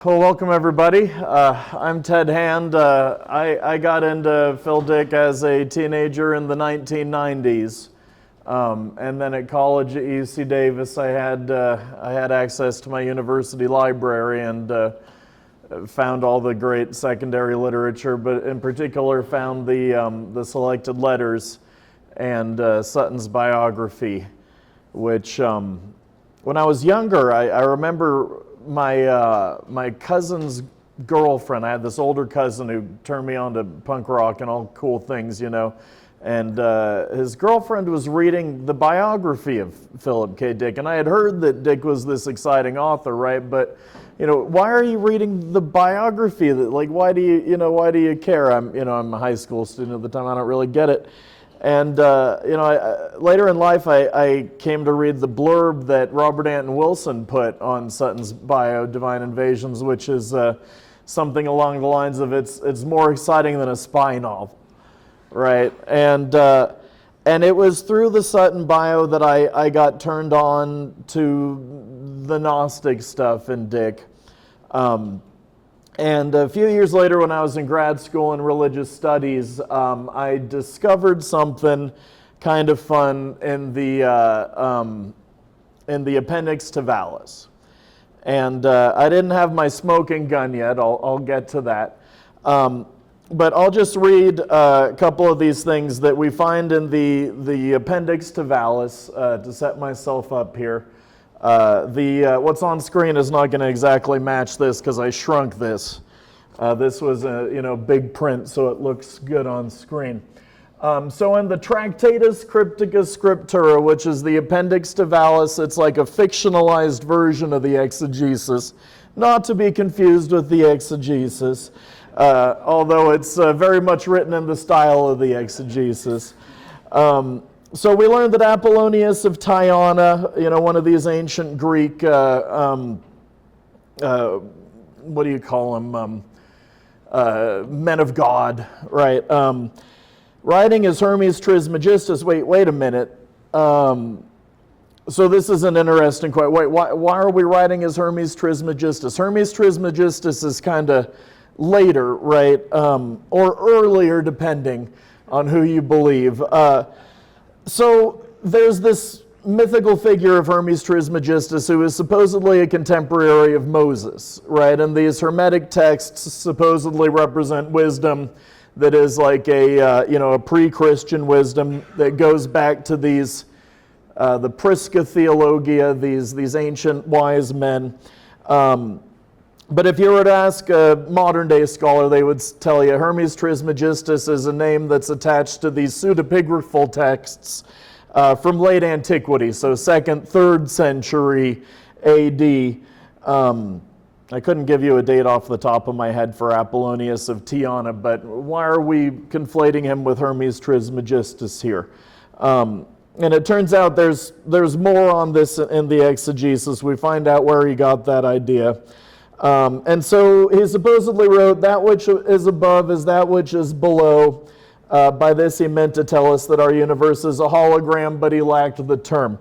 Well, welcome everybody. I'm Ted Hand. I got into Phil Dick as a teenager in the 1990s. And then at college at UC Davis, I had access to my university library and found all the great secondary literature, but in particular found the selected letters and Sutton's biography, which when I was younger, I remember my cousin's girlfriend. I had this older cousin who turned me on to punk rock and all cool things, and his girlfriend was reading the biography of Philip K. Dick, and I had heard that Dick was this exciting author, right? But why are you reading the biography? Like, why do you care? I'm a high school student at the time. I don't really get it. And later in life, I came to read the blurb that Robert Anton Wilson put on Sutton's bio, Divine Invasions, which is something along the lines of it's more exciting than a spy novel, right? And it was through the Sutton bio that I got turned on to the Gnostic stuff in Dick. And a few years later, when I was in grad school in religious studies, I discovered something kind of fun in the appendix to Valis. And I didn't have my smoking gun yet. I'll get to that. But I'll just read a couple of these things that we find in the appendix to Valis to set myself up here. What's on screen is not going to exactly match this because I shrunk this. This was big print, so it looks good on screen. So in the Tractatus Cryptica Scriptura, which is the appendix to Valis, it's like a fictionalized version of the exegesis, not to be confused with the exegesis, although it's very much written in the style of the exegesis. So we learned that Apollonius of Tyana, one of these ancient Greek, what do you call them, men of God, right? Writing as Hermes Trismegistus. Wait a minute. So this is an interesting question. Why are we writing as Hermes Trismegistus? Hermes Trismegistus is kind of later, right? Or earlier, depending on who you believe. So there's this mythical figure of Hermes Trismegistus who is supposedly a contemporary of Moses, right? And these Hermetic texts supposedly represent wisdom that is like a pre-Christian wisdom that goes back to these the Prisca Theologia, these ancient wise men. But if you were to ask a modern-day scholar, they would tell you Hermes Trismegistus is a name that's attached to these pseudepigraphal texts from late antiquity, so 2nd, 3rd century A.D. I couldn't give you a date off the top of my head for Apollonius of Tyana, but why are we conflating him with Hermes Trismegistus here? And it turns out there's more on this in the exegesis. We find out where he got that idea. And so he supposedly wrote, "That which is above is that which is below." By this he meant to tell us that our universe is a hologram, but he lacked the term.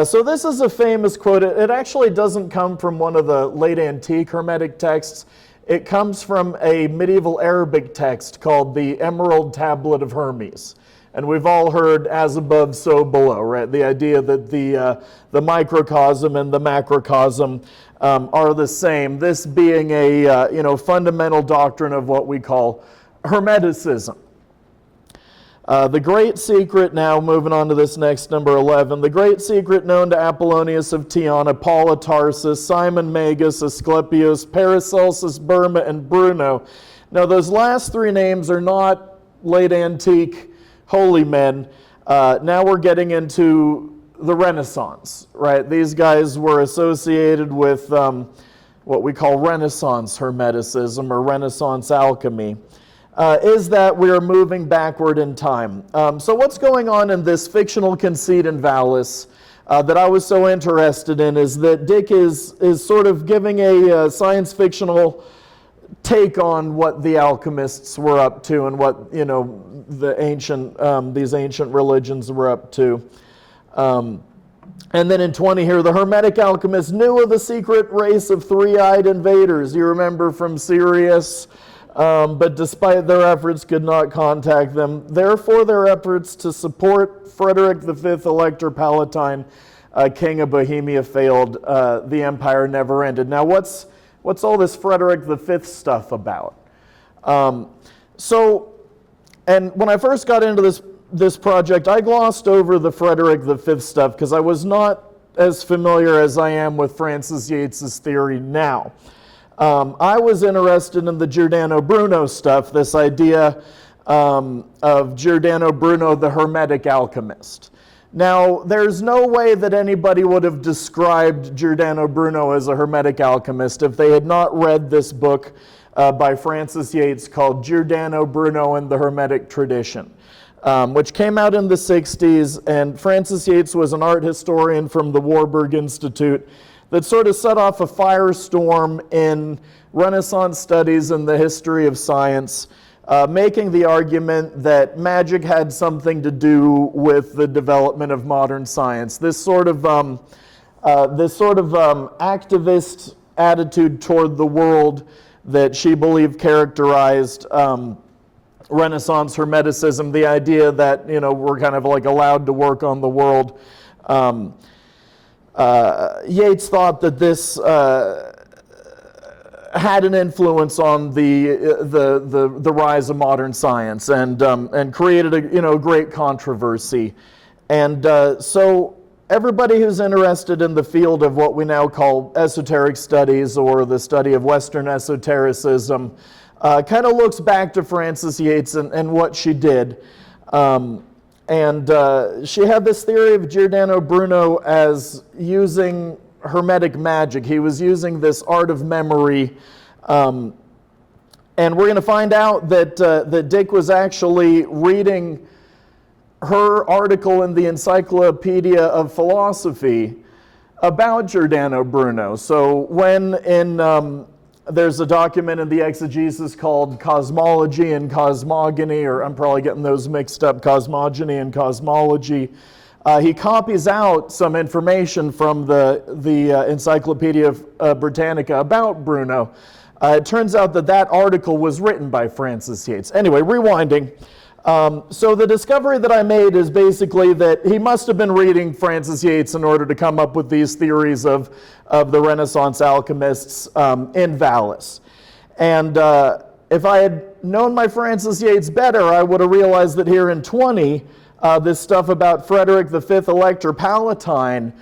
So this is a famous quote. It actually doesn't come from one of the late antique Hermetic texts. It comes from a medieval Arabic text called the Emerald Tablet of Hermes. And we've all heard "as above, so below," right? The idea that the microcosm and the macrocosm are the same. This being a fundamental doctrine of what we call Hermeticism. The great secret, now moving on to this next number 11, the great secret known to Apollonius of Tyana, Paul of Tarsus, Simon Magus, Asclepius, Paracelsus, Burma, and Bruno. Now those last three names are not late antique holy men. Now we're getting into the Renaissance, right? These guys were associated with what we call Renaissance Hermeticism or Renaissance alchemy. Is that we are moving backward in time. So what's going on in this fictional conceit in Valis that I was so interested in is that Dick is sort of giving a science fictional take on what the alchemists were up to and what the ancient these ancient religions were up to. And then in 20 here, the Hermetic alchemists knew of the secret race of three-eyed invaders, you remember from Sirius, but despite their efforts could not contact them. Therefore, their efforts to support Frederick V, Elector Palatine, King of Bohemia, failed. The empire never ended. Now, what's all this Frederick V stuff about? And when I first got into this project, I glossed over the Frederick V stuff because I was not as familiar as I am with Francis Yates's theory now. I was interested in the Giordano Bruno stuff, this idea of Giordano Bruno, the Hermetic alchemist. Now, there's no way that anybody would have described Giordano Bruno as a Hermetic alchemist if they had not read this book by Francis Yates called Giordano Bruno and the Hermetic Tradition, which came out in the 60s, and Francis Yates was an art historian from the Warburg Institute that sort of set off a firestorm in Renaissance studies and the history of science, making the argument that magic had something to do with the development of modern science. This sort of activist attitude toward the world that she believed characterized Renaissance Hermeticism, the idea that, we're kind of like allowed to work on the world. Yates thought that this had an influence on the rise of modern science and created a great controversy. And so everybody who's interested in the field of what we now call esoteric studies or the study of Western esotericism kind of looks back to Francis Yates and what she did. She had this theory of Giordano Bruno as using Hermetic magic. He was using this art of memory. And we're going to find out that Dick was actually reading her article in the Encyclopedia of Philosophy about Giordano Bruno. So when there's a document in the exegesis called Cosmology and Cosmogony, or I'm probably getting those mixed up, Cosmogony and Cosmology, he copies out some information from the Encyclopedia Britannica about Bruno. It turns out that article was written by Francis Yates. Anyway, rewinding. So the discovery that I made is basically that he must have been reading Francis Yates in order to come up with these theories of the Renaissance alchemists in Vallis. And if I had known my Francis Yates better, I would have realized that here in 20, this stuff about Frederick V, Elector Palatine,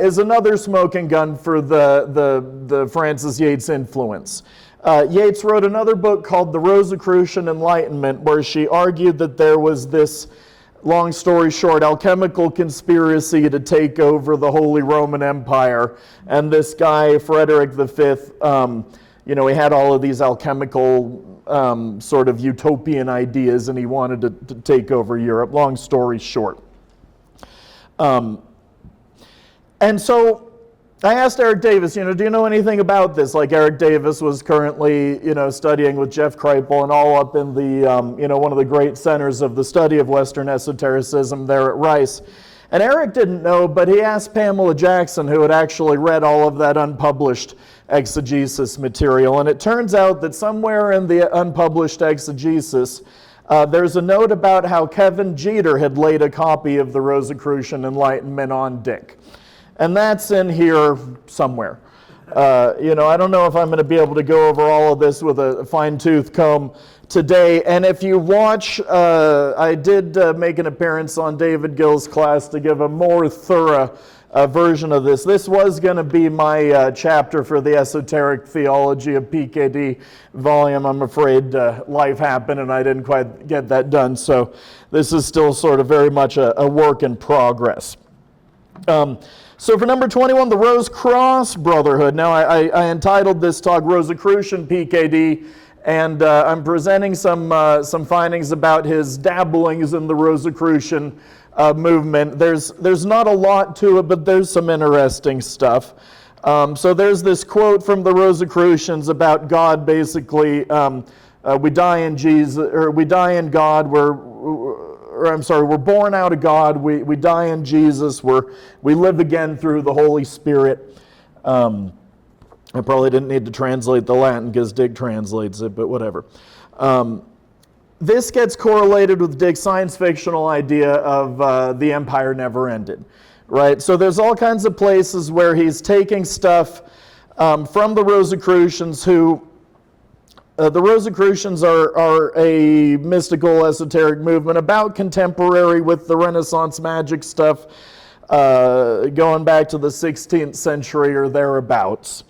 is another smoking gun for the Francis Yates influence. Yates wrote another book called The Rosicrucian Enlightenment, where she argued that there was this, long story short, alchemical conspiracy to take over the Holy Roman Empire. And this guy, Frederick V, he had all of these alchemical sort of utopian ideas, and he wanted to take over Europe, long story short. And so I asked Eric Davis, do you know anything about this? Like Eric Davis was currently, studying with Jeff Kripal and all up in the, one of the great centers of the study of Western esotericism there at Rice. And Eric didn't know, but he asked Pamela Jackson, who had actually read all of that unpublished exegesis material. And it turns out that somewhere in the unpublished exegesis, there's a note about how Kevin Jeter had laid a copy of the Rosicrucian Enlightenment on Dick. And that's in here somewhere. I don't know if I'm going to be able to go over all of this with a fine-tooth comb today. And if you watch, I did make an appearance on David Gill's class to give a more thorough version of this. This was going to be my chapter for the Esoteric Theology of PKD volume. I'm afraid life happened and I didn't quite get that done. So this is still sort of very much a work in progress. So for number 21, the Rose Cross Brotherhood. Now I entitled this talk Rosicrucian PKD, and I'm presenting some findings about his dabblings in the Rosicrucian movement. There's not a lot to it, but there's some interesting stuff. So there's this quote from the Rosicrucians about God, basically, we die in Jesus, or we die in God, we're born out of God, we die in Jesus, we live again through the Holy Spirit. I probably didn't need to translate the Latin because Dick translates it, but whatever. This gets correlated with Dick's science fictional idea of the empire never ended, right? So there's all kinds of places where he's taking stuff from the Rosicrucians who, the Rosicrucians are a mystical, esoteric movement about contemporary with the Renaissance magic stuff going back to the 16th century or thereabouts.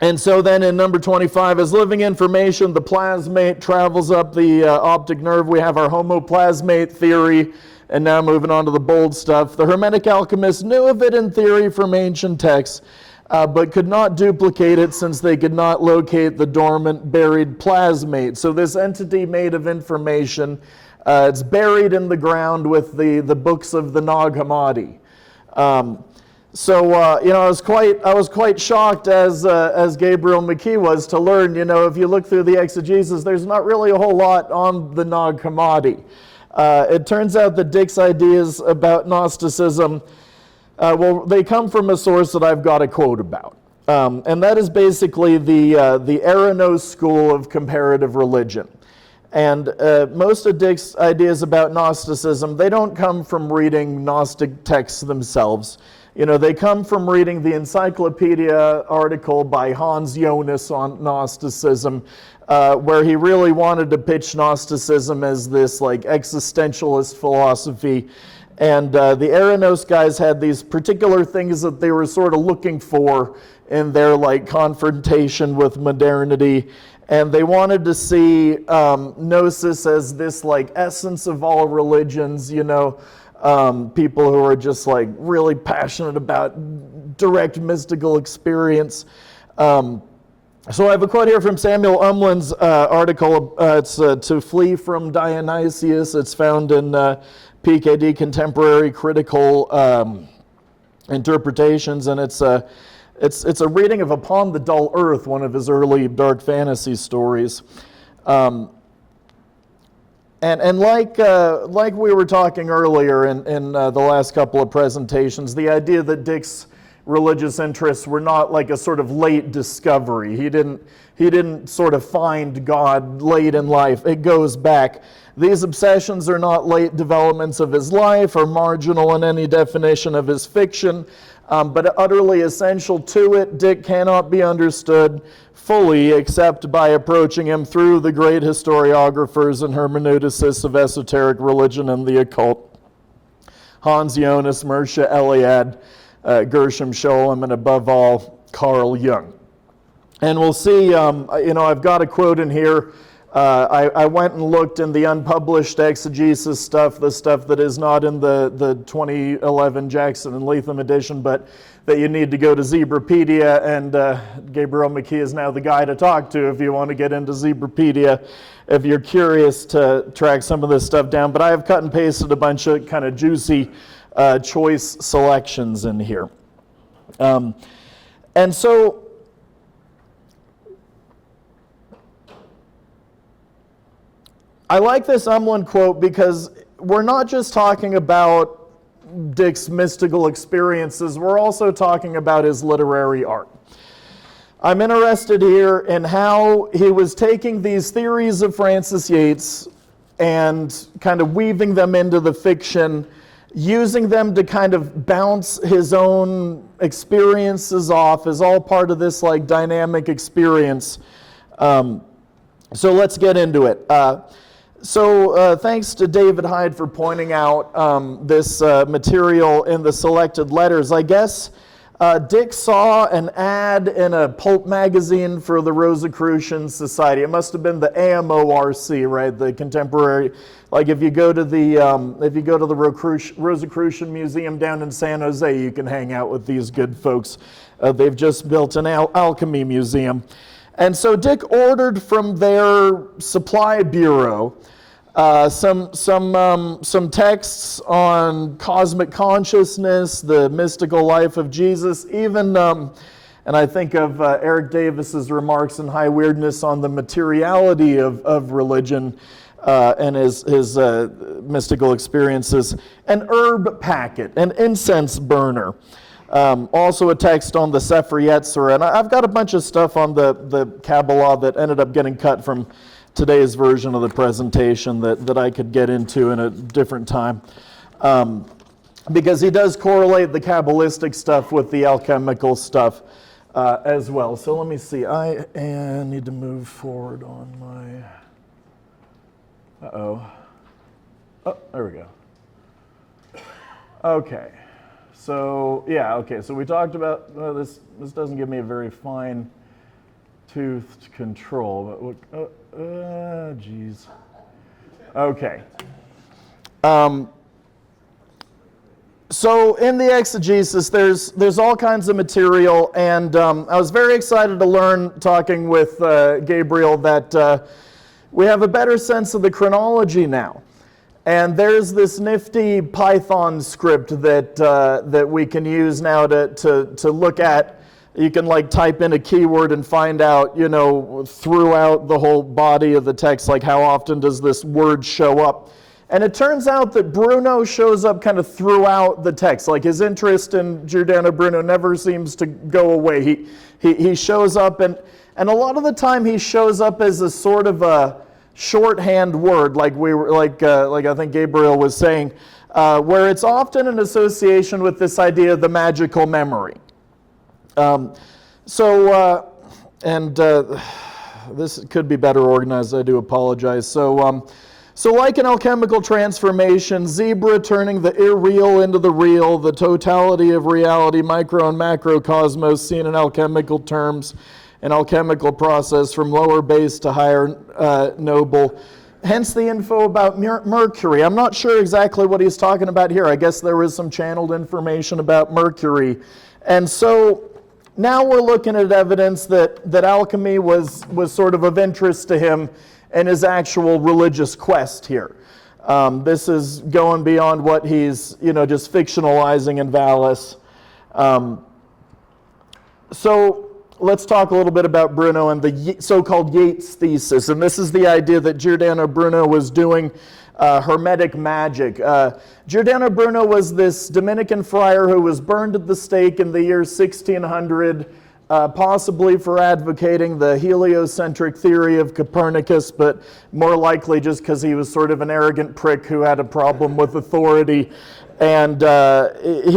And so then in number 25, as living information, the plasmate travels up the optic nerve. We have our homoplasmate theory, and now moving on to the bold stuff. The Hermetic alchemists knew of it in theory from ancient texts, but could not duplicate it since they could not locate the dormant, buried plasmate. So this entity made of information, it's buried in the ground with the books of the Nag Hammadi. I was quite shocked as Gabriel McKee was to learn, if you look through the exegesis, there's not really a whole lot on the Nag Hammadi. It turns out that Dick's ideas about Gnosticism, they come from a source that I've got a quote about. And that is basically the Eranos school of comparative religion. And most of Dick's ideas about Gnosticism, they don't come from reading Gnostic texts themselves. They come from reading the encyclopedia article by Hans Jonas on Gnosticism, where he really wanted to pitch Gnosticism as this existentialist philosophy. And the Eranos guys had these particular things that they were sort of looking for in their confrontation with modernity. And they wanted to see Gnosis as this essence of all religions, people who are just really passionate about direct mystical experience. So I have a quote here from Samuel Umland's article. It's To Flee from Dionysius. It's found in PKD Contemporary Critical Interpretations, and it's a reading of Upon the Dull Earth, one of his early dark fantasy stories. And like we were talking earlier in the last couple of presentations, the idea that Dick's religious interests were not like a sort of late discovery. He didn't sort of find God late in life. It goes back. These obsessions are not late developments of his life or marginal in any definition of his fiction, but utterly essential to it. Dick cannot be understood fully except by approaching him through the great historiographers and hermeneuticists of esoteric religion and the occult. Hans Jonas, Mircea Eliade, Gershom Scholem, and above all, Carl Jung. And we'll see, I've got a quote in here. I went and looked in the unpublished exegesis stuff, the stuff that is not in the 2011 Jackson and Latham edition, but that you need to go to Zebrapedia, and Gabriel McKee is now the guy to talk to if you want to get into Zebrapedia, if you're curious to track some of this stuff down. But I have cut and pasted a bunch of kind of juicy choice selections in here. And so, I like this Umland quote because we're not just talking about Dick's mystical experiences, we're also talking about his literary art. I'm interested here in how he was taking these theories of Francis Yates and kind of weaving them into the fiction, using them to kind of bounce his own experiences off as all part of this dynamic experience. So let's get into it. So thanks to David Hyde for pointing out this material in the selected letters. I guess Dick saw an ad in a pulp magazine for the Rosicrucian Society. It must have been the AMORC, right? The contemporary. If you go to the Rosicrucian Museum down in San Jose, you can hang out with these good folks. They've just built an alchemy museum. And so Dick ordered from their supply bureau some texts on cosmic consciousness, the mystical life of Jesus, even, and I think of Eric Davis's remarks in High Weirdness on the materiality of religion. and his mystical experiences. An herb packet, an incense burner. Also a text on the Sefer Yetzirah. And I've got a bunch of stuff on the Kabbalah that ended up getting cut from today's version of the presentation that I could get into in a different time. Because he does correlate the Kabbalistic stuff with the alchemical stuff as well. So let me see. I need to move forward on my... Oh, there we go. Okay. So, yeah, okay. So we talked about... this doesn't give me a very fine-toothed control. But look... geez. Okay. So in the exegesis, there's all kinds of material, and I was very excited to learn, talking with Gabriel, that we have a better sense of the chronology now. And there's this nifty Python script that we can use now to look at. You can like type in a keyword and find out, throughout the whole body of the text, like how often does this word show up. And it turns out that Bruno shows up kind of throughout the text. Like his interest in Giordano Bruno never seems to go away. He shows up, and a lot of the time he shows up as a sort of a shorthand word, like I think Gabriel was saying, where it's often an association with this idea of the magical memory. This could be better organized. I do apologize. So like an alchemical transformation, zebra turning the irreal into the real, the totality of reality, micro and macrocosmos, seen in alchemical terms, an alchemical process from lower base to higher noble. Hence the info about Mercury. I'm not sure exactly what he's talking about here. I guess there was some channeled information about Mercury. And so now we're looking at evidence that alchemy was sort of interest to him and his actual religious quest here. This is going beyond what he's, just fictionalizing in Vallis. So let's talk a little bit about Bruno and the so-called Yates thesis. And this is the idea that Giordano Bruno was doing Hermetic magic. Giordano Bruno was this Dominican friar who was burned at the stake in the year 1600, possibly for advocating the heliocentric theory of Copernicus, but more likely just because he was sort of an arrogant prick who had a problem with authority. And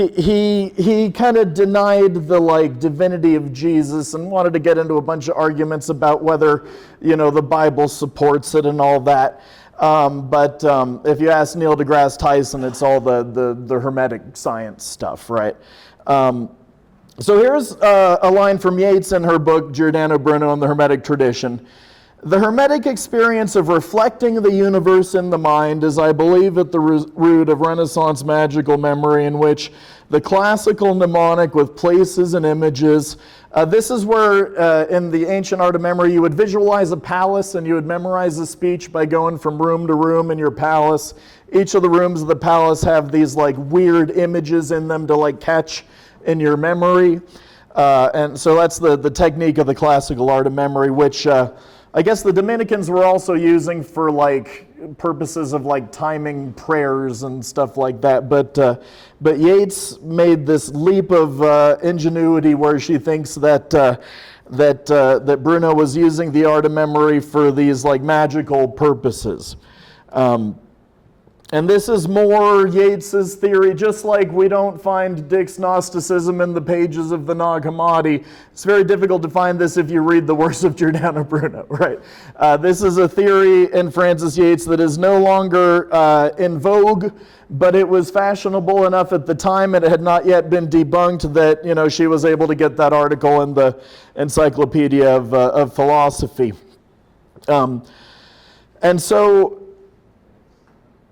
he kind of denied the divinity of Jesus and wanted to get into a bunch of arguments about whether, the Bible supports it and all that. But if you ask Neil deGrasse Tyson, it's all the Hermetic science stuff, right? So here's a line from Yates in her book, Giordano Bruno and the Hermetic Tradition. The Hermetic experience of reflecting the universe in the mind is, I believe, at the root of Renaissance magical memory, in which the classical mnemonic with places and images. This is where, in the ancient art of memory, you would visualize a palace and you would memorize a speech by going from room to room in your palace. Each of the rooms of the palace have these weird images in them to catch in your memory. And so that's the technique of the classical art of memory, which I guess the Dominicans were also using for purposes of timing prayers and stuff like that. But Yates made this leap of ingenuity where she thinks that Bruno was using the art of memory for these magical purposes. And this is more Yates's theory, just like we don't find Dick's Gnosticism in the pages of the Nag Hammadi. It's very difficult to find this if you read the works of Giordano Bruno, right? This is a theory in Francis Yates that is no longer in vogue, but it was fashionable enough at the time and it had not yet been debunked that, she was able to get that article in the Encyclopedia of Philosophy. And so,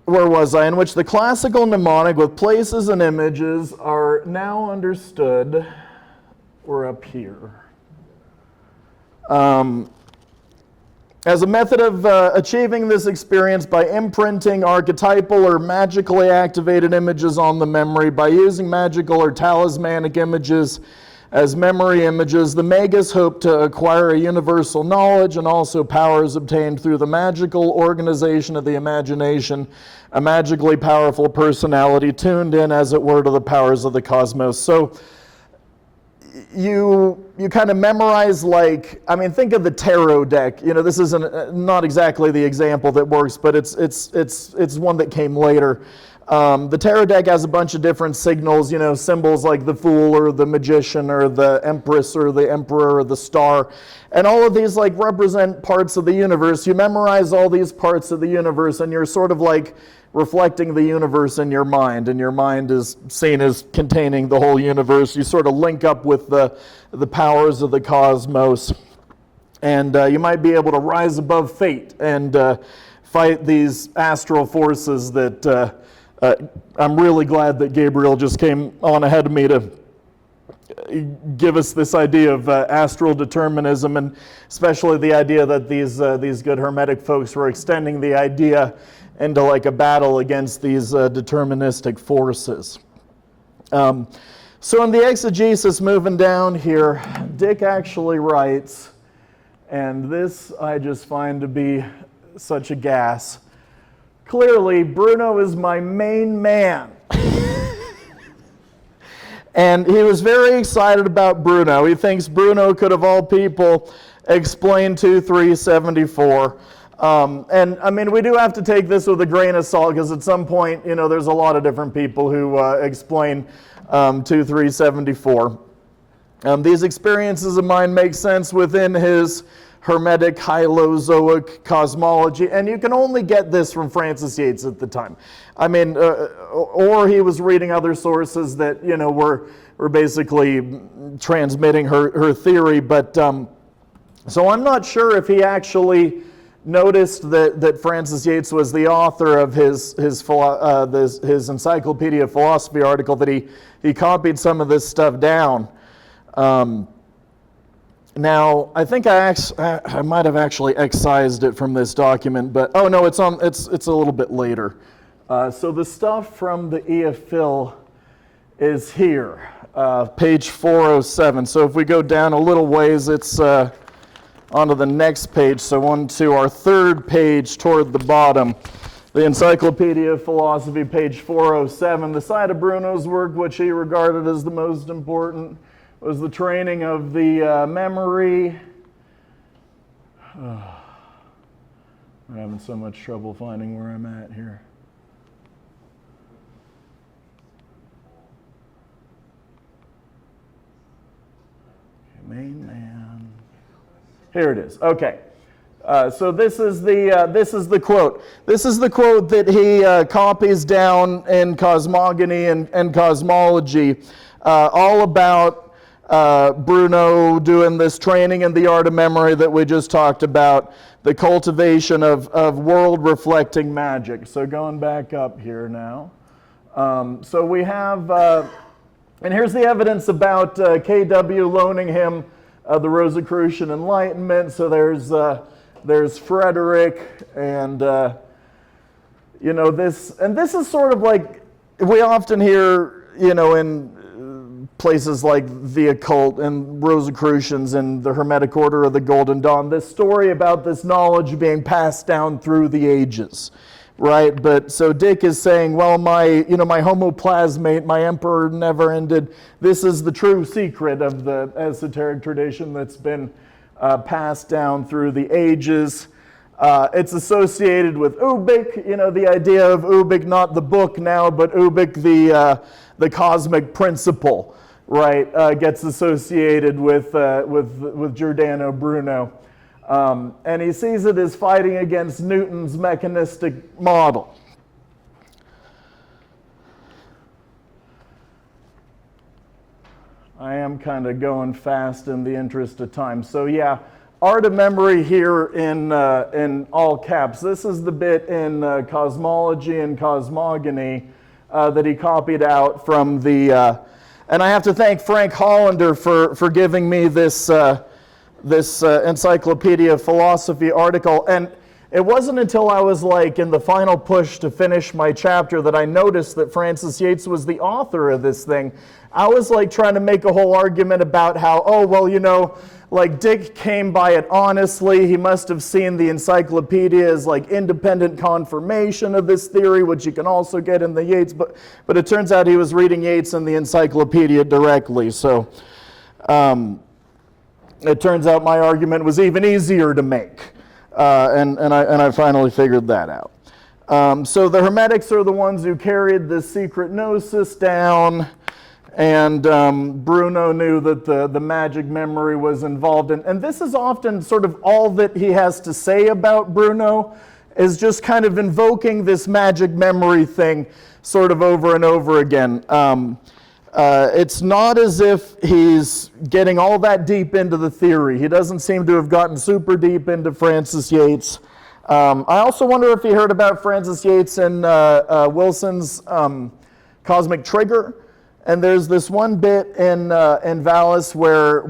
where was I? In which the classical mnemonic with places and images are now understood. We're up here. As a method of achieving this experience by imprinting archetypal or magically activated images on the memory, by using magical or talismanic images as memory images. The Magus hope to acquire a universal knowledge and also powers obtained through the magical organization of the imagination, a magically powerful personality tuned in, as it were, to the powers of the cosmos. So you kind of memorize, like, I mean, think of the tarot deck. You know, this isn't not exactly the example that works, but it's one that came later. The tarot deck has a bunch of different signals, you know, symbols like the Fool or the Magician or the Empress or the Emperor or the Star. And all of these like represent parts of the universe. You memorize all these parts of the universe and you're sort of like reflecting the universe in your mind. And your mind is seen as containing the whole universe. You sort of link up with the powers of the cosmos. And you might be able to rise above fate and fight these astral forces that... I'm really glad that Gabriel just came on ahead of me to give us this idea of astral determinism, and especially the idea that these good Hermetic folks were extending the idea into like a battle against these deterministic forces. So in the exegesis, moving down here, Dick actually writes, and this I just find to be such a gas. Clearly, Bruno is my main man. And he was very excited about Bruno. He thinks Bruno could, of all people, explain 2.3.74. And I mean, we do have to take this with a grain of salt, because at some point, you know, there's a lot of different people who explain 2.3.74. These experiences of mine make sense within his Hermetic Hylozoic cosmology, and you can only get this from Francis Yates at the time. I mean, or he was reading other sources that, you know, were basically transmitting her theory, but so I'm not sure if he actually noticed that Francis Yates was the author of his Encyclopedia of Philosophy article, that he copied some of this stuff down. Now, I think I might have actually excised it from this document, but oh no, it's a little bit later. So the stuff from the EFIL is here, page 407. So if we go down a little ways, it's onto the next page. So on to our third page toward the bottom, the Encyclopedia of Philosophy, page 407. The side of Bruno's work which he regarded as the most important was the training of the memory. I'm having so much trouble finding where I'm at here. Main man. Here it is. Okay. So this is the quote. This is the quote that he copies down in Cosmogony and Cosmology, all about Bruno doing this training in the art of memory that we just talked about, the cultivation of world-reflecting magic. So going back up here now. So we have, and here's the evidence about KW loaning him the Rosicrucian Enlightenment. So there's Frederick, and you know, this is sort of like, we often hear, you know, in places like the occult and Rosicrucians and the Hermetic Order of the Golden Dawn, this story about this knowledge being passed down through the ages, right? But so Dick is saying, well, my homoplasmate, my emperor never ended. This is the true secret of the esoteric tradition that's been passed down through the ages. It's associated with Ubik, you know, the idea of Ubik, not the book now, but Ubik, the cosmic principle, right, gets associated with Giordano Bruno. And he sees it as fighting against Newton's mechanistic model. I am kind of going fast in the interest of time. So yeah, art of memory here in all caps. This is the bit in Cosmology and Cosmogony that he copied out from the, and I have to thank Frank Hollander for giving me this Encyclopedia of Philosophy article. And it wasn't until I was like in the final push to finish my chapter that I noticed that Francis Yates was the author of this thing. I was like trying to make a whole argument about how, oh, well, you know, like Dick came by it honestly. He must have seen the encyclopedia as like independent confirmation of this theory, which you can also get in the Yates. But it turns out he was reading Yates and the encyclopedia directly. So it turns out my argument was even easier to make. And I finally figured that out. So the Hermetics are the ones who carried the secret gnosis down. And Bruno knew that the magic memory was involved. And this is often sort of all that he has to say about Bruno, is just kind of invoking this magic memory thing sort of over and over again. It's not as if he's getting all that deep into the theory. He doesn't seem to have gotten super deep into Francis Yates. I also wonder if he heard about Francis Yates and Wilson's Cosmic Trigger. And there's this one bit in Valis where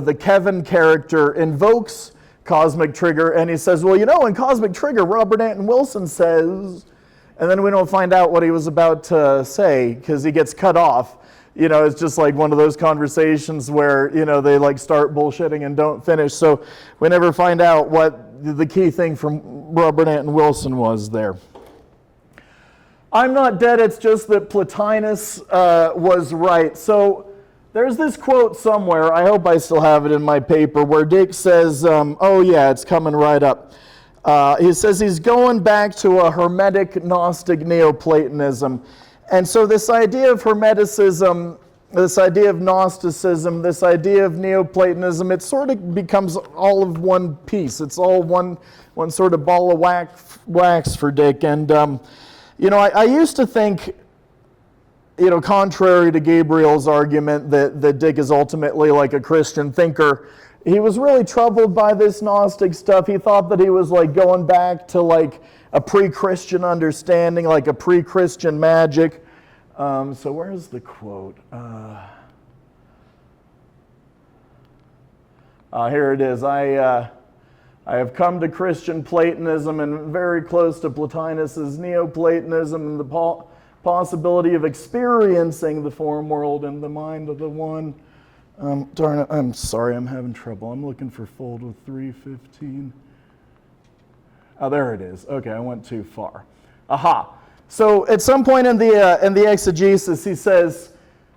the Kevin character invokes Cosmic Trigger, and he says, well, you know, in Cosmic Trigger, Robert Anton Wilson says, and then we don't find out what he was about to say because he gets cut off. You know, it's just like one of those conversations where, you know, they like start bullshitting and don't finish. So we never find out what the key thing from Robert Anton Wilson was there. I'm not dead, it's just that Plotinus was right. So there's this quote somewhere, I hope I still have it in my paper, where Dick says, oh yeah, it's coming right up. He says he's going back to a Hermetic Gnostic Neoplatonism. And so this idea of Hermeticism, this idea of Gnosticism, this idea of Neoplatonism, it sort of becomes all of one piece. It's all one sort of ball of wax for Dick. And you know, I used to think, you know, contrary to Gabriel's argument that Dick is ultimately like a Christian thinker, he was really troubled by this Gnostic stuff. He thought that he was like going back to like a pre-Christian understanding, like a pre-Christian magic. So where's the quote? Here it is. I have come to Christian Platonism and very close to Plotinus's Neoplatonism and the possibility of experiencing the form world in the mind of the one. Darn it, I'm sorry, I'm having trouble. I'm looking for folder 315. Oh, there it is. Okay, I went too far. Aha. So at some point in the exegesis, he says,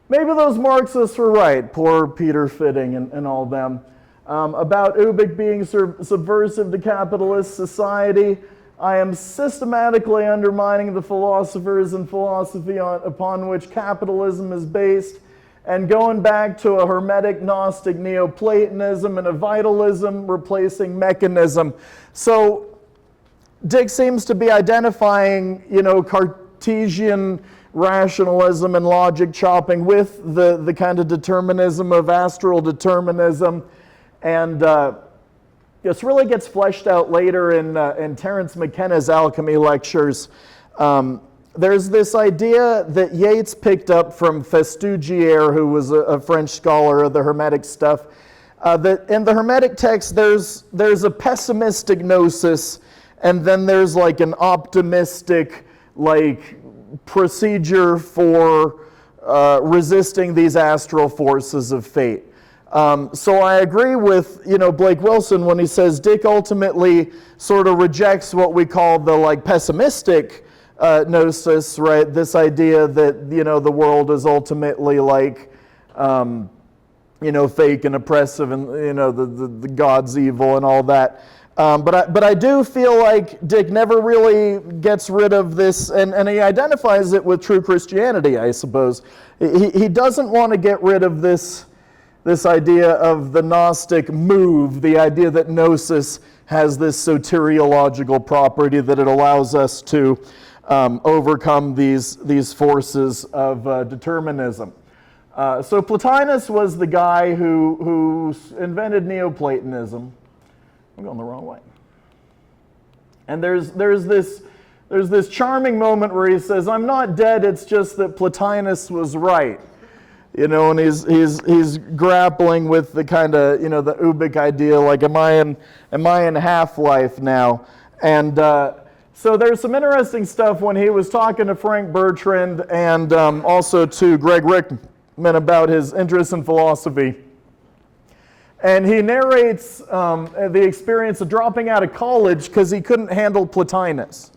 maybe those Marxists were right, poor Peter Fitting and all them. About Ubik being subversive to capitalist society, I am systematically undermining the philosophers and philosophy upon which capitalism is based, and going back to a Hermetic Gnostic Neoplatonism and a vitalism replacing mechanism. So Dick seems to be identifying, you know, Cartesian rationalism and logic chopping with the kind of determinism of astral determinism. And this really gets fleshed out later in Terence McKenna's alchemy lectures. There's this idea that Yates picked up from Festugière, who was a French scholar of the Hermetic stuff, that in the Hermetic text there's a pessimistic gnosis, and then there's like an optimistic like procedure for resisting these astral forces of fate. So I agree with, you know, Blake Wilson when he says Dick ultimately sort of rejects what we call the like pessimistic gnosis, right? This idea that, you know, the world is ultimately like, you know, fake and oppressive, and, you know, the God's evil and all that. But I do feel like Dick never really gets rid of this, and he identifies it with true Christianity, I suppose. He doesn't want to get rid of this idea of the Gnostic move, the idea that gnosis has this soteriological property that it allows us to overcome these forces of determinism. So Plotinus was the guy who invented Neoplatonism. I'm going the wrong way. And there's this charming moment where he says, "I'm not dead. It's just that Plotinus was right." You know, and he's grappling with the kind of, you know, the Ubik idea, like, am I in half-life now? And so there's some interesting stuff when he was talking to Frank Bertrand and also to Greg Rickman about his interest in philosophy. And he narrates the experience of dropping out of college because he couldn't handle Plotinus.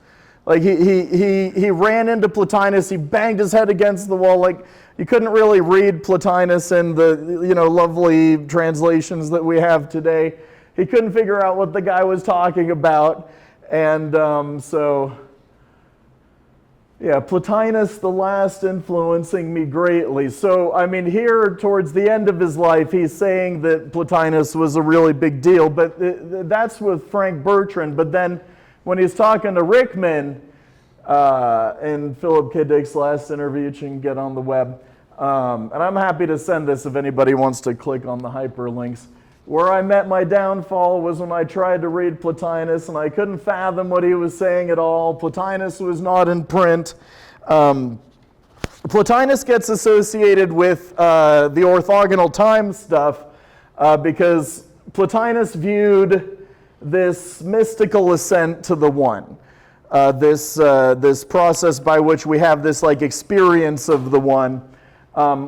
Like he ran into Plotinus, he banged his head against the wall. Like you couldn't really read Plotinus in the lovely translations that we have today. He couldn't figure out what the guy was talking about. And Plotinus the last influencing me greatly. So, I mean, here towards the end of his life, he's saying that Plotinus was a really big deal, but that's with Frank Bertrand. But then when he's talking to Rickman in Philip K. Dick's last interview, you can get on the web, and I'm happy to send this if anybody wants to click on the hyperlinks. Where I met my downfall was when I tried to read Plotinus and I couldn't fathom what he was saying at all. Plotinus was not in print. Plotinus gets associated with the orthogonal time stuff because Plotinus viewed this mystical ascent to the one, this process by which we have this like experience of the one.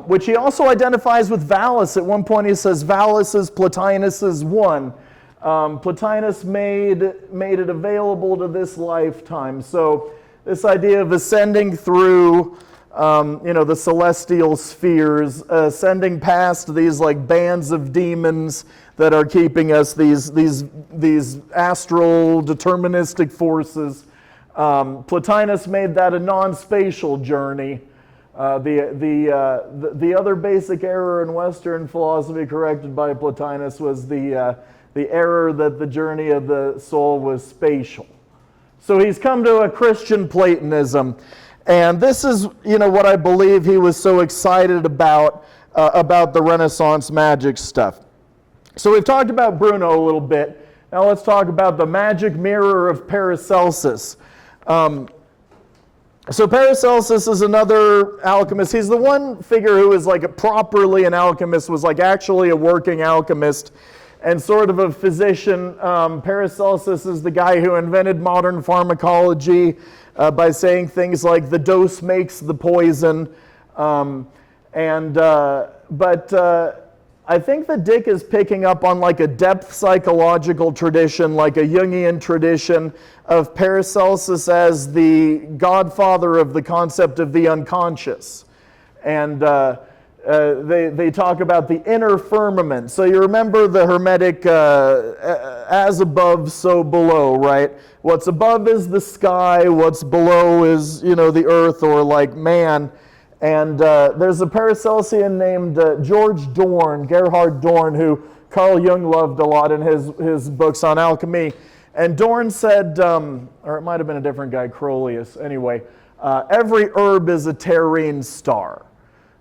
Which he also identifies with Vallis. At one point he says, Vallis is Plotinus's one. Plotinus made it available to this lifetime. So this idea of ascending through the celestial spheres, ascending past these like bands of demons that are keeping us, these astral deterministic forces. Plotinus made that a non-spatial journey. The other basic error in Western philosophy corrected by Plotinus was the error that the journey of the soul was spatial. So he's come to a Christian Platonism, and this is what I believe he was so excited about the Renaissance magic stuff. So we've talked about Bruno a little bit. Now let's talk about the magic mirror of Paracelsus. So Paracelsus is another alchemist. He's the one figure who is like properly an alchemist, was like actually a working alchemist and sort of a physician. Paracelsus is the guy who invented modern pharmacology by saying things like the dose makes the poison. But I think that Dick is picking up on like a depth psychological tradition, like a Jungian tradition of Paracelsus as the godfather of the concept of the unconscious. And they talk about the inner firmament. So you remember the Hermetic as above, so below, right? What's above is the sky, what's below is, the earth or like man. And there's a Paracelsian named Gerhard Dorn, who Carl Jung loved a lot in his books on alchemy. And Dorn said, or it might have been a different guy, Crolius, anyway, every herb is a terrene star.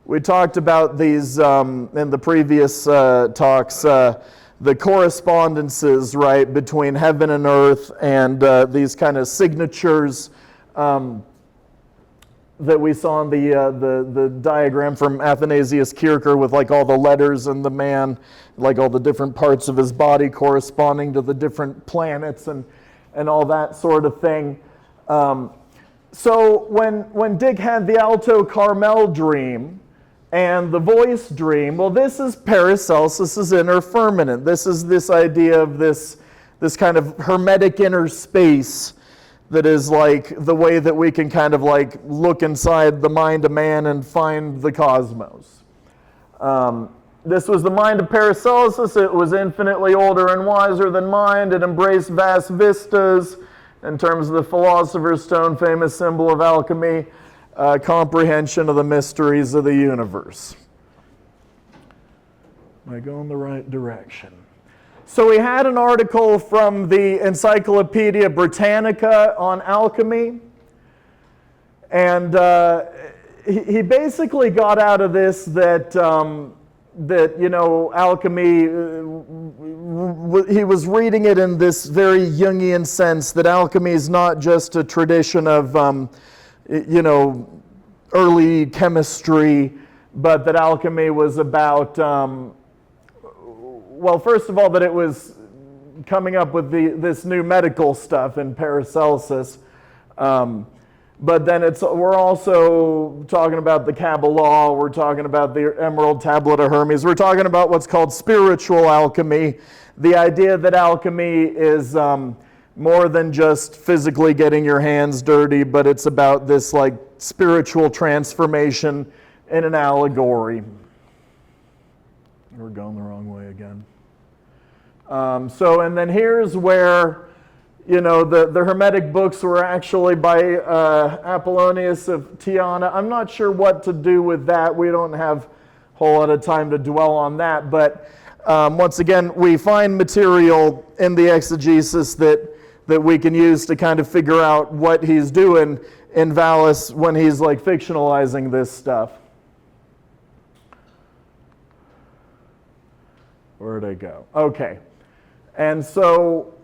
We talked about these in the previous talks, the correspondences, right, between heaven and earth and these kind of signatures that we saw in the diagram from Athanasius Kircher with like all the letters and the man, like all the different parts of his body corresponding to the different planets and all that sort of thing. So when Dick had the Alto Carmel dream and the voice dream, well, this is Paracelsus's inner firmament. This is this idea of this kind of hermetic inner space that is like the way that we can kind of like look inside the mind of man and find the cosmos. This was the mind of Paracelsus. It was infinitely older and wiser than mine. It embraced vast vistas in terms of the Philosopher's Stone, famous symbol of alchemy, comprehension of the mysteries of the universe. Am I going the right direction? So we had an article from the Encyclopedia Britannica on alchemy, and he basically got out of this that alchemy, he was reading it in this very Jungian sense, that alchemy is not just a tradition of, early chemistry, but that alchemy was about, well, first of all, that it was coming up with this new medical stuff in Paracelsus. But then we're also talking about the Kabbalah, we're talking about the Emerald Tablet of Hermes, we're talking about what's called spiritual alchemy, the idea that alchemy is more than just physically getting your hands dirty, but it's about this like spiritual transformation in an allegory. We're going the wrong way again. And then here's where, the Hermetic books were actually by Apollonius of Tyana. I'm not sure what to do with that. We don't have a whole lot of time to dwell on that. But once again, we find material in the exegesis that we can use to kind of figure out what he's doing in Vallis when he's like fictionalizing this stuff. Where'd I go? Okay. And so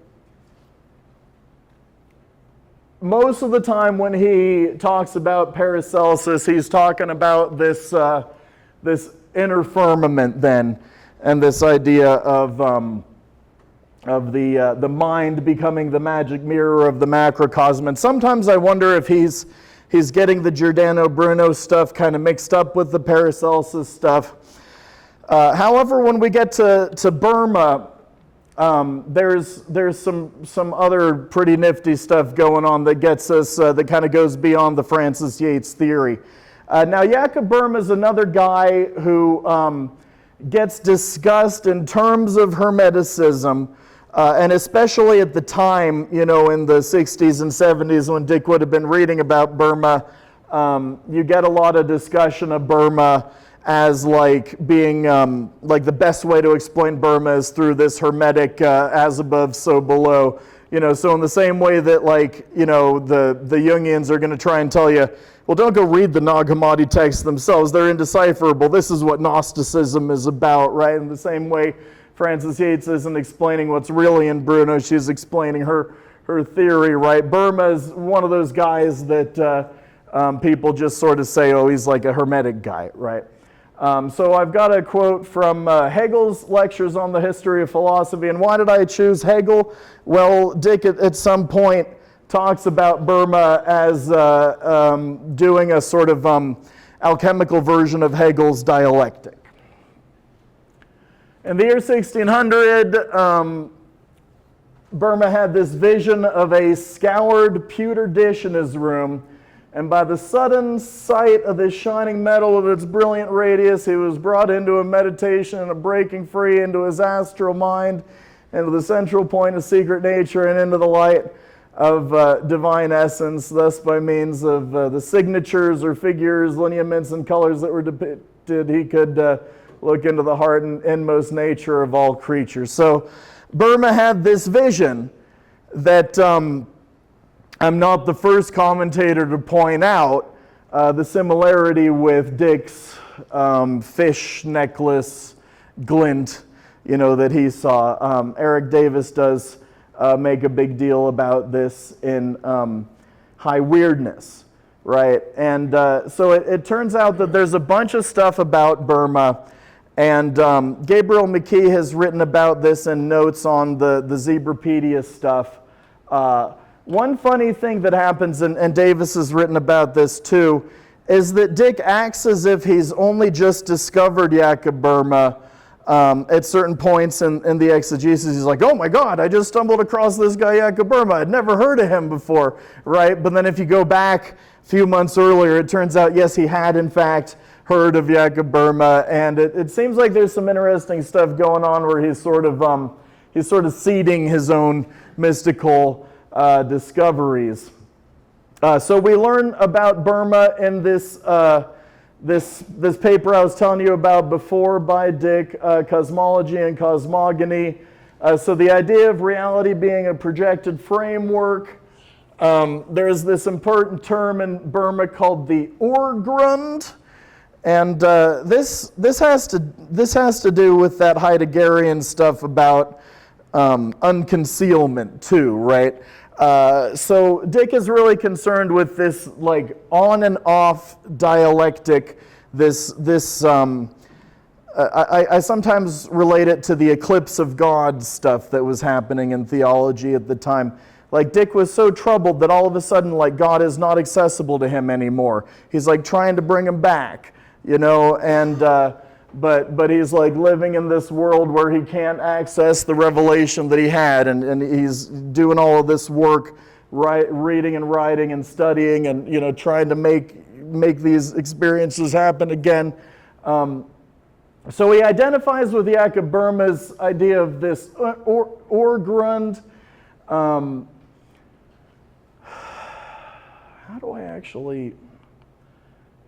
most of the time when he talks about Paracelsus, he's talking about this inner firmament then, and this idea of the mind becoming the magic mirror of the macrocosm. And sometimes I wonder if he's getting the Giordano Bruno stuff kind of mixed up with the Paracelsus stuff. However, when we get to Burma, there's some other pretty nifty stuff going on that gets us, that kind of goes beyond the Francis Yates theory. Now, Jakob Burma is another guy who gets discussed in terms of Hermeticism, and especially at the time, in the 60s and 70s when Dick would have been reading about Burma, you get a lot of discussion of Burma as like being like the best way to explain Burma is through this Hermetic as above, so below. So in the same way that the Jungians are going to try and tell you, well, don't go read the Nag Hammadi texts themselves. They're indecipherable. This is what Gnosticism is about, right? In the same way, Francis Yates isn't explaining what's really in Bruno. She's explaining her theory, right? Burma is one of those guys that people just sort of say, oh, he's like a Hermetic guy, right? So I've got a quote from Hegel's lectures on the history of philosophy. And why did I choose Hegel? Well, Dick at some point talks about Burma as doing a sort of alchemical version of Hegel's dialectic. In the year 1600, Burma had this vision of a scoured pewter dish in his room, and by the sudden sight of this shining metal with its brilliant radius, he was brought into a meditation and a breaking free into his astral mind, into the central point of secret nature, and into the light of divine essence. Thus, by means of the signatures or figures, lineaments, and colors that were depicted, he could look into the heart and inmost nature of all creatures. So Burma had this vision that I'm not the first commentator to point out the similarity with Dick's fish necklace glint, that he saw. Eric Davis does make a big deal about this in High Weirdness, right? And so it turns out that there's a bunch of stuff about Burma, and Gabriel McKee has written about this in notes on the Zebrapedia stuff. One funny thing that happens, and Davis has written about this too, is that Dick acts as if he's only just discovered Jakob Burma at certain points in the exegesis. He's like, oh my God, I just stumbled across this guy Jakob Burma. I'd never heard of him before, right? But then if you go back a few months earlier, it turns out, yes, he had in fact heard of Jakob Burma, and it seems like there's some interesting stuff going on where he's sort of seeding his own mystical discoveries. So we learn about Burma in this paper I was telling you about before by Dick, Cosmology and Cosmogony. So the idea of reality being a projected framework. There's this important term in Burma called the Orgrund, and this has to do with that Heideggerian stuff about unconcealment too, right? So Dick is really concerned with this like on and off dialectic, this I sometimes relate it to the eclipse of God stuff that was happening in theology at the time. Like Dick was so troubled that all of a sudden, like, God is not accessible to him anymore. He's like trying to bring him back, you know, and but he's like living in this world where he can't access the revelation that he had, and he's doing all of this work, reading and writing and studying, and, you know, trying to make these experiences happen again. So he identifies with Jakob Böhme's idea of this Urgrund. How do I actually...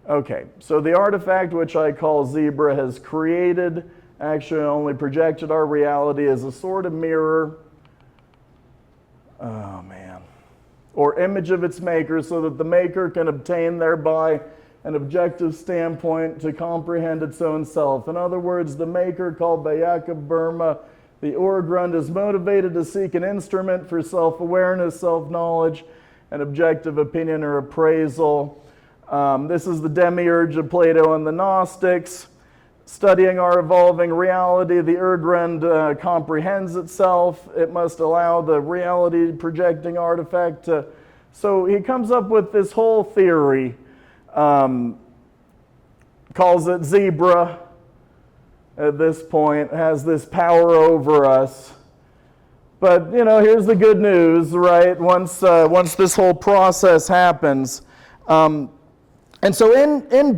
Okay, so the artifact which I call Zebra has created, actually only projected our reality as a sort of mirror, oh man, or image of its maker, so that the maker can obtain thereby an objective standpoint to comprehend its own self. In other words, the maker, called by Jakob Böhme the Urgrund, is motivated to seek an instrument for self-awareness, self-knowledge, and objective opinion or appraisal. This is the demiurge of Plato and the Gnostics. Studying our evolving reality, the Urgrund comprehends itself. It must allow the reality projecting artifact to... So he comes up with this whole theory, calls it Zebra at this point, has this power over us. But, you know, here's the good news, right? Once this whole process happens... And so in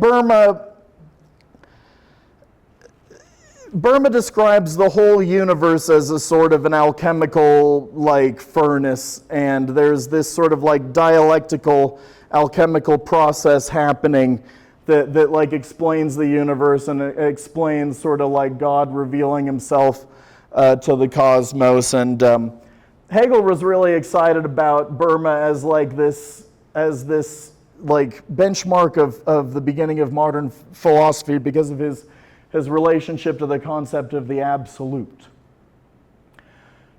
Böhme describes the whole universe as a sort of an alchemical like furnace, and there's this sort of like dialectical alchemical process happening that like explains the universe, and it explains sort of like God revealing himself to the cosmos. And Hegel was really excited about Böhme as this like benchmark of the beginning of modern philosophy because of his relationship to the concept of the absolute.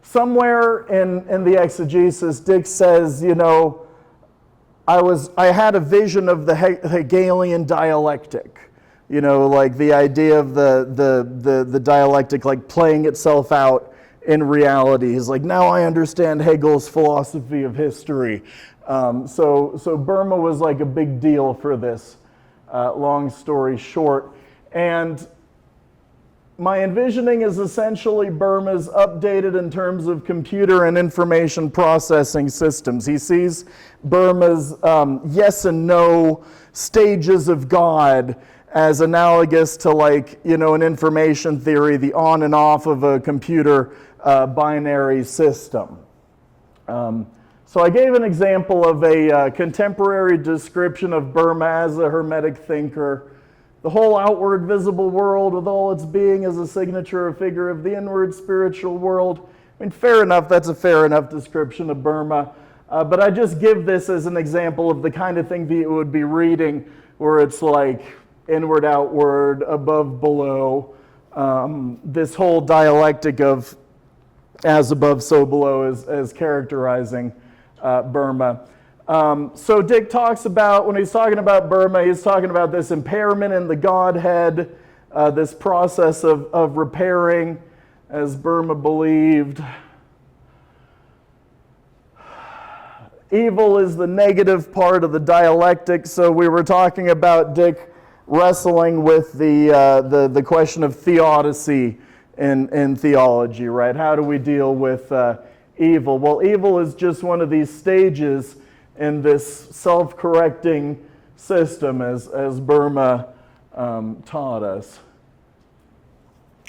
Somewhere in the exegesis, Dick says, you know, I had a vision of the Hegelian dialectic, you know, like the idea of the dialectic like playing itself out in reality. He's like, now I understand Hegel's philosophy of history. So Böhme was like a big deal for this, long story short. And my envisioning is essentially Böhme's updated in terms of computer and information processing systems. He sees Böhme's yes and no stages of God as analogous to, like, you know, an information theory, the on and off of a computer binary system. So I gave an example of a contemporary description of Böhme as a Hermetic thinker. The whole outward visible world with all its being is a signature or figure of the inward spiritual world. I mean, fair enough, that's a fair enough description of Böhme. But I just give this as an example of the kind of thing that you would be reading where it's like inward, outward, above, below. This whole dialectic of as above, so below as characterizing Böhme. So Dick talks about, when he's talking about Böhme, he's talking about this impairment in the Godhead, this process of repairing, as Böhme believed. Evil is the negative part of the dialectic, so we were talking about Dick wrestling with the question of theodicy in theology, right? How do we deal with evil? Well, evil is just one of these stages in this self-correcting system, as Böhme taught us.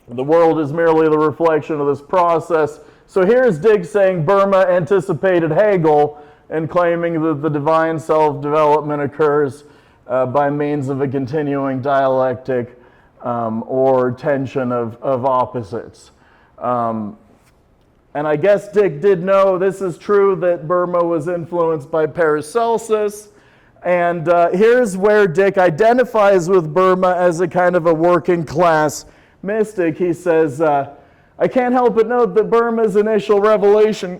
The world is merely the reflection of this process. So here's Dick saying Böhme anticipated Hegel and claiming that the divine self-development occurs by means of a continuing dialectic or tension of opposites. And I guess Dick did know this is true, that Böhme was influenced by Paracelsus. And here's where Dick identifies with Böhme as a kind of a working class mystic. He says, I can't help but note that Böhme's initial revelation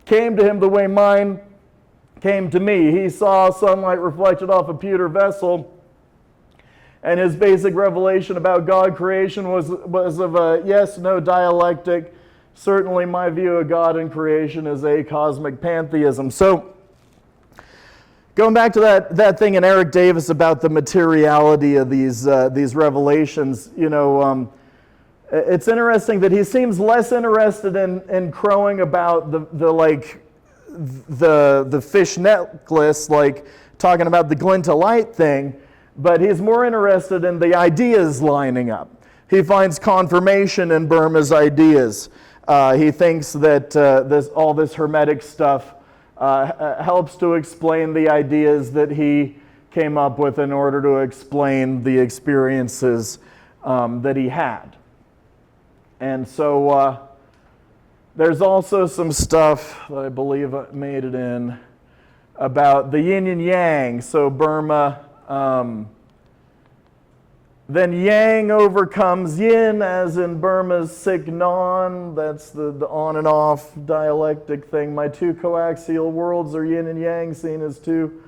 came to him the way mine came to me. He saw sunlight reflected off a pewter vessel And his basic revelation about God creation was of a yes-no dialectic. Certainly my view of God and creation is a cosmic pantheism. So, going back to that thing in Eric Davis about the materiality of these revelations, it's interesting that he seems less interested in crowing about the fish necklace, like talking about the glint of light thing, but he's more interested in the ideas lining up. He finds confirmation in Burma's ideas. He thinks that all this Hermetic stuff helps to explain the ideas that he came up with in order to explain the experiences that he had. And so there's also some stuff that I believe made it in about the yin and yang. So Burma, then yang overcomes yin, as in Burma's Signon. That's the on and off dialectic thing. My two coaxial worlds are yin and yang, seen as two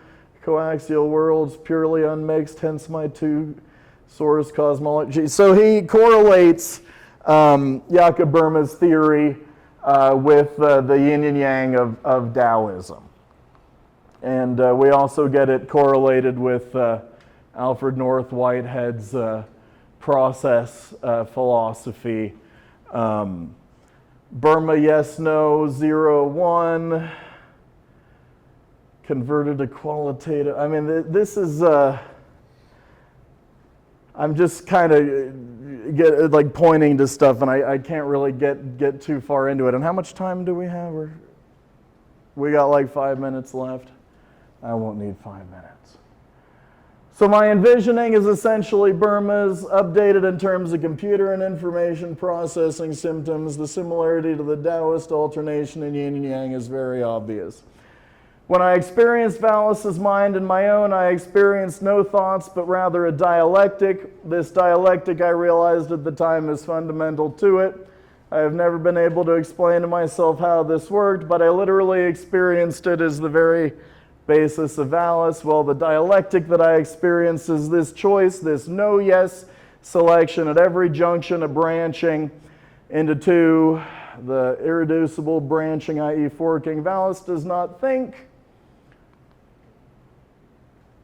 coaxial worlds, purely unmixed, hence my two source cosmology. So he correlates Jakob Burma's theory with the yin and yang of Taoism. And we also get it correlated with Alfred North Whitehead's process philosophy. Burma, yes, no, 0, 1, converted to qualitative. I mean, this is, I'm just kind of pointing to stuff, and I can't really get too far into it. And how much time do we have? We got like 5 minutes left. I won't need 5 minutes. So my envisioning is essentially Burma's updated in terms of computer and information processing symptoms. The similarity to the Taoist alternation in yin and yang is very obvious. When I experienced Valis's mind in my own, I experienced no thoughts, but rather a dialectic. This dialectic, I realized at the time, is fundamental to it. I have never been able to explain to myself how this worked, but I literally experienced it as the very basis of Valis. Well, the dialectic that I experienced is this choice, this no-yes selection at every junction of branching into two, the irreducible branching, i.e. forking. Valis does not think.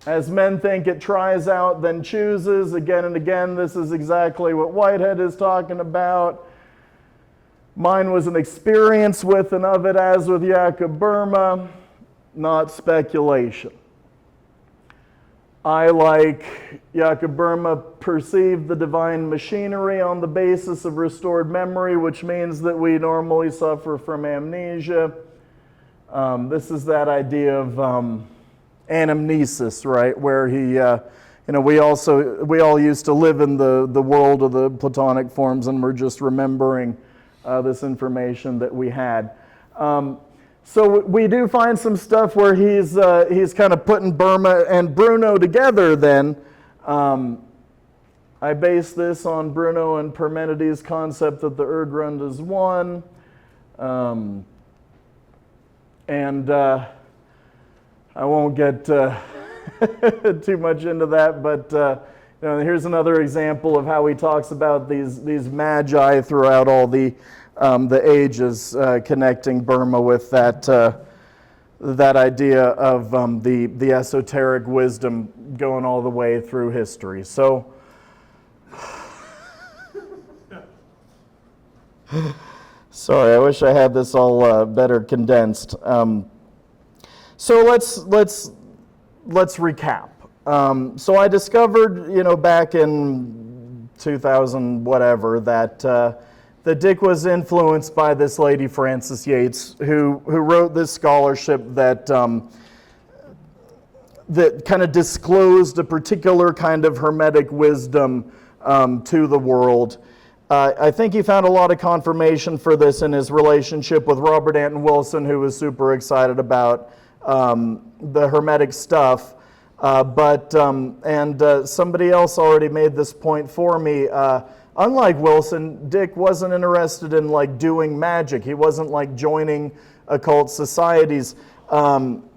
As men think, it tries out, then chooses again and again. This is exactly what Whitehead is talking about. Mine was an experience with and of it, as with Jakob Burma, not speculation. I, like Jakob Burma, perceive the divine machinery on the basis of restored memory, which means that we normally suffer from amnesia. This is that idea of anamnesis, right? Where he, we all used to live in the world of the Platonic forms, and we're just remembering this information that we had. So we do find some stuff where he's kind of putting Burma and Bruno together then. I base this on Bruno and Parmenides' concept that the Urgrund is one. And I won't get too much into that, but here's another example of how he talks about these magi throughout all the ages, connecting Burma with that idea of the esoteric wisdom going all the way through history. So, sorry, I wish I had this all better condensed. So let's recap. So I discovered, back in 2000 whatever, that Dick was influenced by this lady, Frances Yates, who wrote this scholarship that kind of disclosed a particular kind of Hermetic wisdom to the world. I think he found a lot of confirmation for this in his relationship with Robert Anton Wilson, who was super excited about the Hermetic stuff. But somebody else already made this point for me. Unlike Wilson, Dick wasn't interested in doing magic. He wasn't joining occult societies.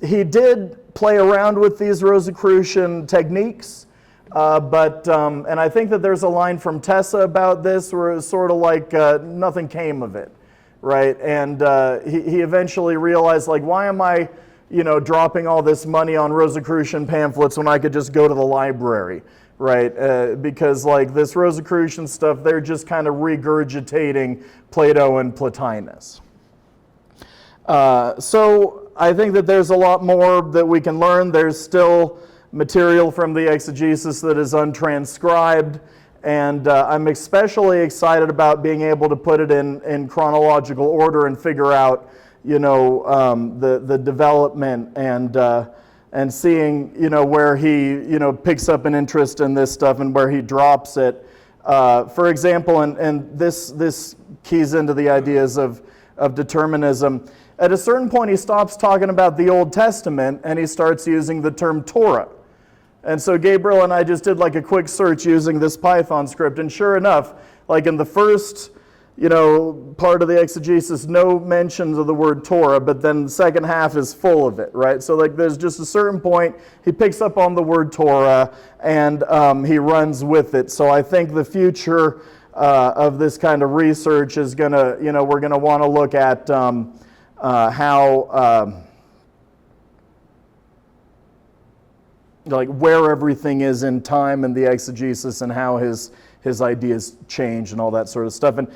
He did play around with these Rosicrucian techniques, And I think that there's a line from Tessa about this where it's sort of like nothing came of it, right? And he eventually realized, like, why am I, dropping all this money on Rosicrucian pamphlets when I could just go to the library, right? Because like this Rosicrucian stuff, they're just kind of regurgitating Plato and Plotinus. So I think that there's a lot more that we can learn. There's still material from the exegesis that is untranscribed, and I'm especially excited about being able to put it in chronological order and figure out, the development and seeing, where he, picks up an interest in this stuff and where he drops it. For example, and this keys into the ideas of determinism. At a certain point, he stops talking about the Old Testament and he starts using the term Torah. And so Gabriel and I just did like a quick search using this Python script, and sure enough, like in the first, part of the exegesis, no mentions of the word Torah, but then the second half is full of it, right? So like there's just a certain point, he picks up on the word Torah and he runs with it. So I think the future of this kind of research is gonna, we're gonna want to look at how like where everything is in time and the exegesis and how his ideas change and all that sort of stuff. And